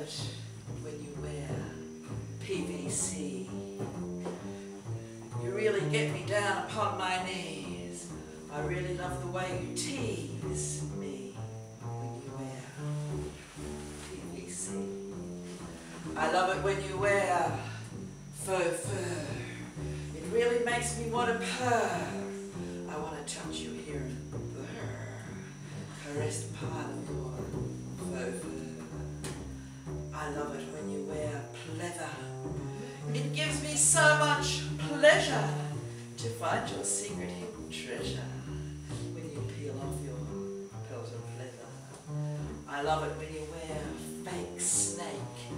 it when you wear PVC. You really get me down upon my knees. I really love the way you tease me when you wear PVC. I love it when you wear faux fur. It really makes me want to purr. I want to touch you here and purr. Caress the part of your faux fur. I love it when you wear pleather. It gives me so much pleasure to find your secret hidden treasure when you peel off your pelt of leather. I love it when you wear fake snake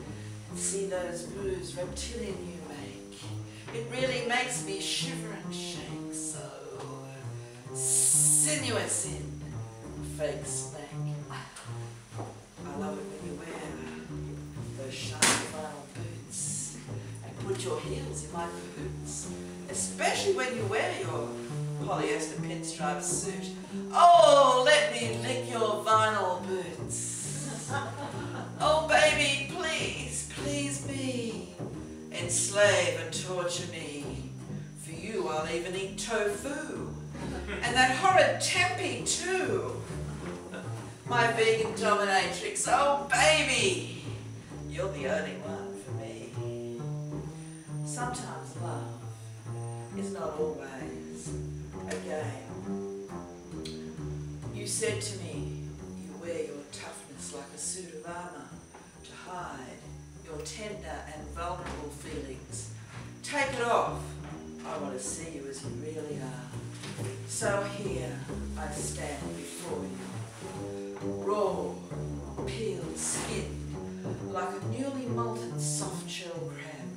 and see those moves reptilian you make. It really makes me shiver and shake, so sinuous in fake snake. I love it when you wear those shiny vinyl boots and put your heels in my boots, especially when you wear your polyester pinstripe suit. Oh, let me lick your vinyl boots. Oh baby, please, please me. Enslave and torture me. For you I'll even eat tofu. And that horrid tempeh too. My vegan dominatrix, oh baby, you're the only one for me. Sometimes love is not always a game. You said to me, you wear your toughness like a suit of armour to hide your tender and vulnerable feelings. Take it off. I want to see you as you really are. So here I stand before you, raw, peeled skin, like a newly malted soft-shell crab,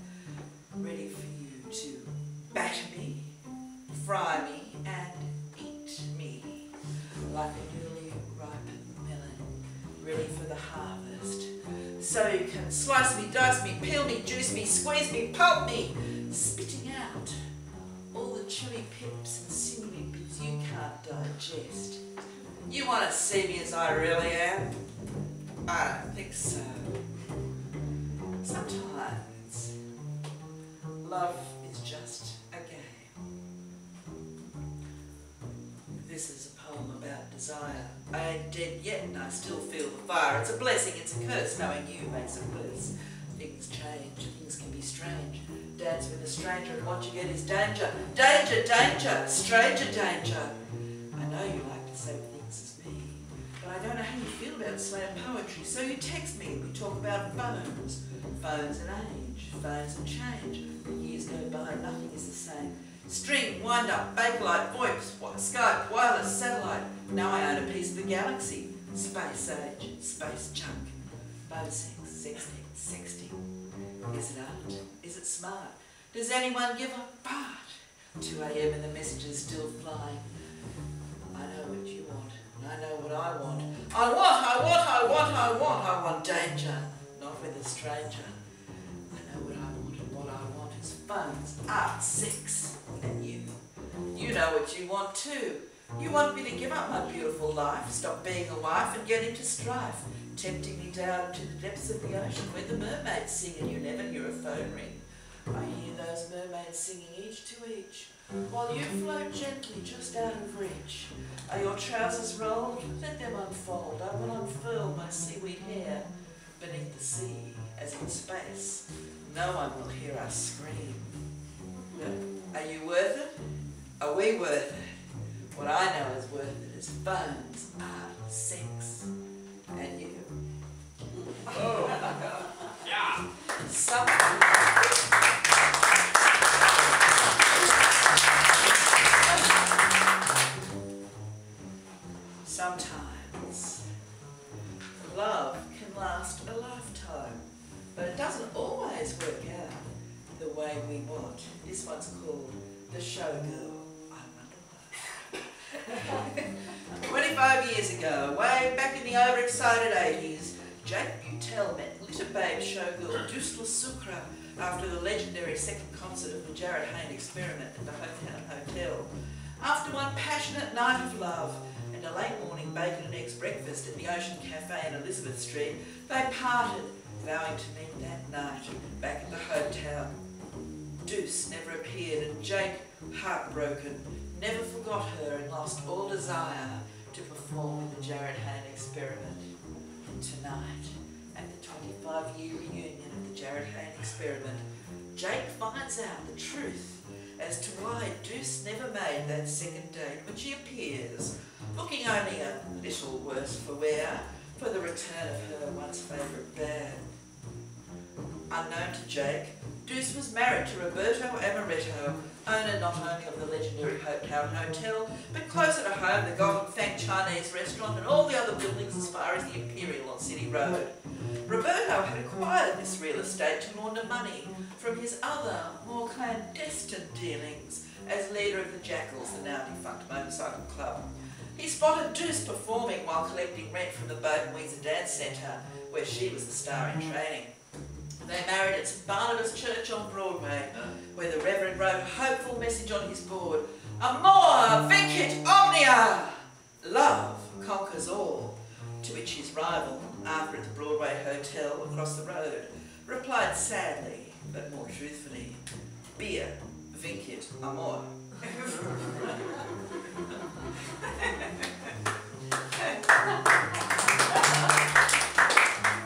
ready for you to batter me, fry me, and eat me, like a newly ripened melon, ready for the harvest. So you can slice me, dice me, peel me, juice me, squeeze me, pulp me, spitting out all the chewy pips and sinewy bits you can't digest. You want to see me as I really am? I don't think so. Sometimes love is just a game. This is a poem about desire. I ain't dead yet and I still feel the fire. It's a blessing, it's a curse, knowing you makes it worse. Things change, things can be strange. Dance with a stranger and what you get is danger. Danger, danger, stranger danger. I know you like the same things as me, but I don't know how you feel about slam poetry, so you text me and we talk about phones. Phones and age, phones and change. The years go by, nothing is the same. String, wind-up, Bakelite, VoIP, Skype, wireless, satellite. Now I own a piece of the galaxy. Space age, space junk. Bosex, sexting, sexting. Is it art? Is it smart? Does anyone give a fart? 2 AM and the messages still flying. I know what you want, and I know what I want. I want danger, not with a stranger. I know what I want, and what I want is phones, art, sex, and you. You know what you want too. You want me to give up my beautiful life, stop being a wife and get into strife, tempting me down to the depths of the ocean where the mermaids sing and you never hear a phone ring. I hear those mermaids singing each to each, while you float gently just out of reach. Are your trousers rolled? Let them unfold. I will unfurl my seaweed hair beneath the sea, as in space. No one will hear us scream. Are you worth it? Are we worth it? What I know is worth it is phones, art, sex, and you. Oh, yeah. Sometimes love can last a lifetime, but it doesn't always work out the way we want. This one's called The Showgirl. 25 years ago, way back in the overexcited 80s, Jake Butel met litter babe showgirl Dusla Sukra after the legendary second concert of the Jared Hayne Experiment at the Hometown Hotel. After one passionate night of love and a late morning bacon and eggs breakfast at the Ocean Cafe in Elizabeth Street, they parted, vowing to meet that night back at the hotel. Deuce never appeared, and Jake, heartbroken, never forgot her and lost all desire to perform in the Jared Hayne experiment. Tonight, at the 25-year reunion of the Jared Hayne experiment, Jake finds out the truth as to why Deuce never made that second date when she appears, looking only a little worse for wear, for the return of her once favourite band. Unknown to Jake, Deuce was married to Roberto Amaretto, owner not only of the legendary Hopetown Hotel, but closer to home the Golden Fang Chinese restaurant and all the other buildings as far as the Imperial on City Road. Roberto had acquired this real estate to launder money from his other, more clandestine dealings as leader of the Jackals, the now defunct motorcycle club. He spotted Deuce performing while collecting rent from the Bowden Weezer Dance Centre, where she was the star in training. They married at St Barnabas Church on Broadway, where the Reverend wrote a hopeful message on his board: Amor vincit omnia! Love conquers all. To which his rival, Arthur at the Broadway Hotel across the road, replied sadly, but more truthfully, Beer vincit amor.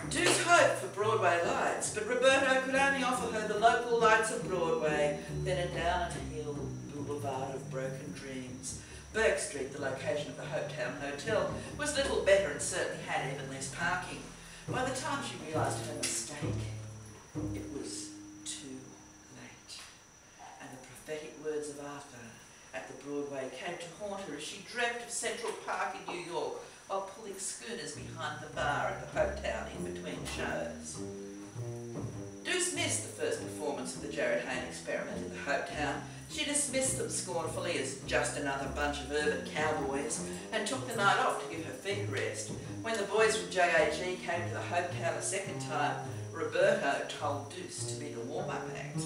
Deuce hoped for Broadway lights, but Roberto could only offer her the local lights of Broadway, then a downhill boulevard of broken dreams. Burke Street, the location of the Hopetown Hotel, was little better and certainly had even less parking. By the time she realised her mistake, it was too late. And the prophetic words of Arthur at the Broadway came to haunt her as she dreamt of Central Park in New York while pulling schooners behind the bar at the Hopetown in between shows. Deuce missed the first performance of the Jared Hayne experiment in the Hopetown. She dismissed them scornfully as just another bunch of urban cowboys and took the night off to give her feet a rest. When the boys from JAG came to the Hopetown a second time, Roberto told Deuce to be the warm-up act.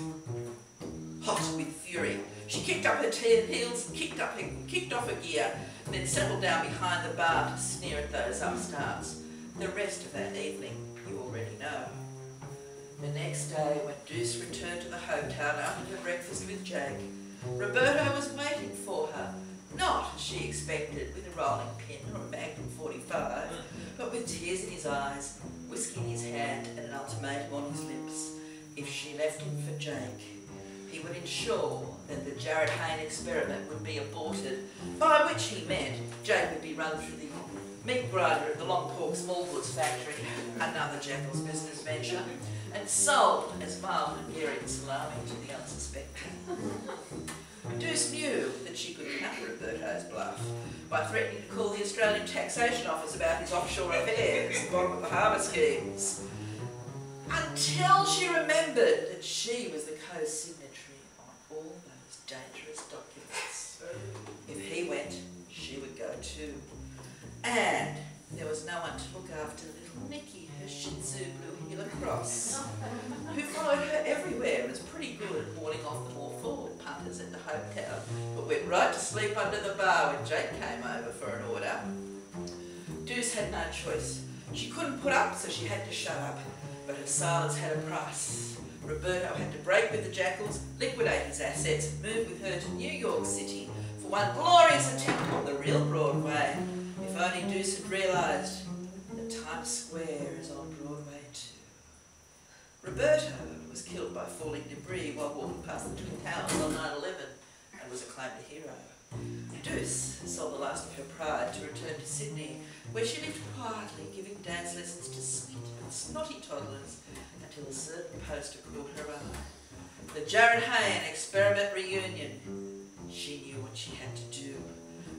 Hot with fury, she kicked up her heels, kicked off her gear, and then settled down behind the bar to sneer at those upstarts. The rest of that evening you already know. The next day, when Deuce returned to the Hopetown after her breakfast with Jake, Roberto was waiting for her, not as she expected, with a rolling pin or a Magnum 45, but with tears in his eyes, whiskey in his hand, and an ultimatum on his lips. If she left him for Jake, he would ensure that the Jared Hayne experiment would be aborted, by which he meant Jake would be run through the meat grinder at the Long Pork Small Goods Factory, another Jackal's business venture, and sold as mild Hungarian salami to the unsuspecting. Deuce knew that she could counter Roberto's bluff by threatening to call the Australian Taxation Office about his offshore affairs, the bottom of the harbour schemes, until she remembered that she was the co-signatory on all those dangerous documents. If he went, she would go too. And there was no one to look after little Nicky, her Shih Tzu blue heel across, who followed her everywhere and was pretty good at warning off the more forward punters at the Hopetown, but went right to sleep under the bar when Jake came over for an order. Deuce had no choice. She couldn't put up, so she had to shut up, but her silence had a price. Roberto had to break with the Jackals, liquidate his assets, and move with her to New York City for one glorious attempt on the real Broadway. If only Deuce had realised that Times Square is on Broadway too. Roberto was killed by falling debris while walking past the Twin Towers on 9/11 and was acclaimed a hero. Deuce sold the last of her pride to return to Sydney, where she lived quietly, giving dance lessons to sweet and snotty toddlers until a certain poster caught her eye. The Jared Hayne experiment reunion. She knew what she had to do.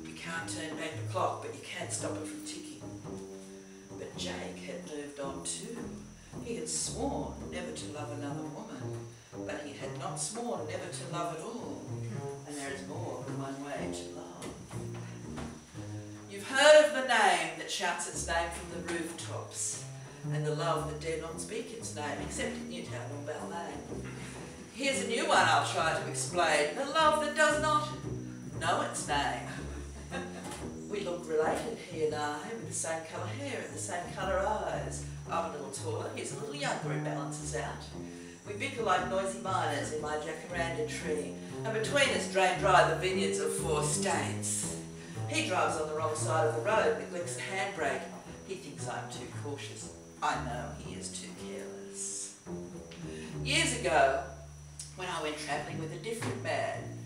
You can't turn back the clock, but you can stop it from ticking. But Jake had moved on too. He had sworn never to love another woman, but he had not sworn never to love at all. And there is more than one way to love. You've heard of the name that shouts its name from the rooftops, and the love that dare not speak its name, except in Newtown or Balmain. Here's a new one I'll try to explain. The love that does not know its name. We look related, he and I, with the same colour hair and the same colour eyes. I'm a little taller, he's a little younger, it balances out. We bicker like noisy miners in my jacaranda tree, and between us drain dry the vineyards of 4 states. He drives on the wrong side of the road, neglects the handbrake. He thinks I'm too cautious. I know he is too careless. Years ago, when I went travelling with a different man,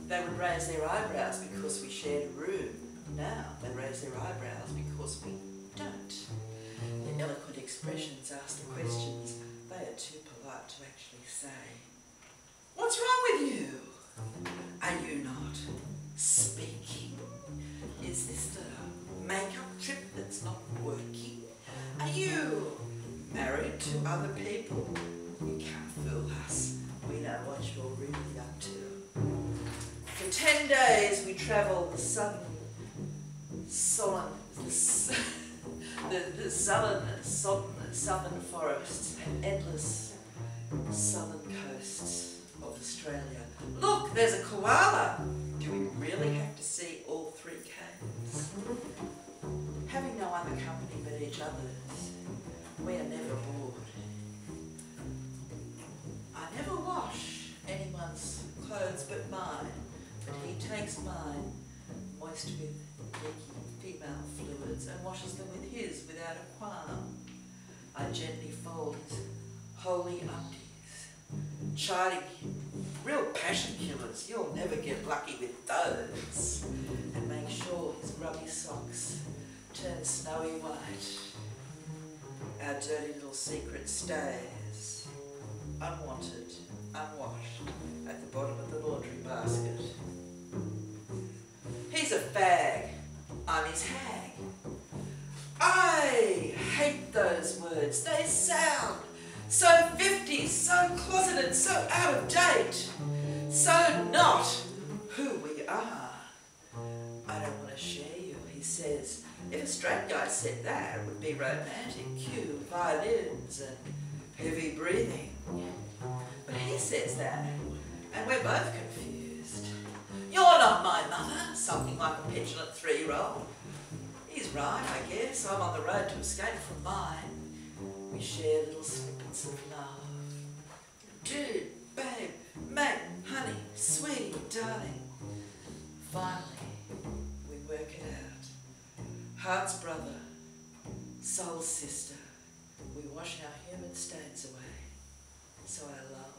they would raise their eyebrows because we shared a room. Now they raise their eyebrows because we don't. Their eloquent expressions ask the questions they are too polite to actually say. What's wrong with you? Are you not speaking? Is this the makeup trip that's not working? Are you married to other people? You can't fool us. We know what you're really up to. For 10 days we travelled the southern forests and endless southern coasts of Australia. Look, there's a koala. Do we really have to see all 3 caves? Having no other company but each other's, we are never bored. I never wash anyone's clothes but mine, but he takes mine, moist with leaky female fluids, and washes them with his without a qualm. I gently fold his holy undies, chiding him, real passion killers, you'll never get lucky with those, and make sure his grubby socks turn snowy white. Our dirty little secret stays, unwanted, unwashed, at the bottom of the laundry basket. He's a fag, I'm his hag. I hate those words, they sound so 50s, so closeted, so out of date, so not who we are. I don't want to share you, he says. If a straight guy said that, it would be romantic, cue violins and heavy breathing. But he says that, and we're both confused. You're not my mother, something like a petulant 3-year-old. He's right, I guess. I'm on the road to escape from mine. We share little snippets of love. Dude, babe, mate, honey, sweetie, darling. Finally, we work it out. Heart's brother, soul's sister. We wash our human stains away. So our love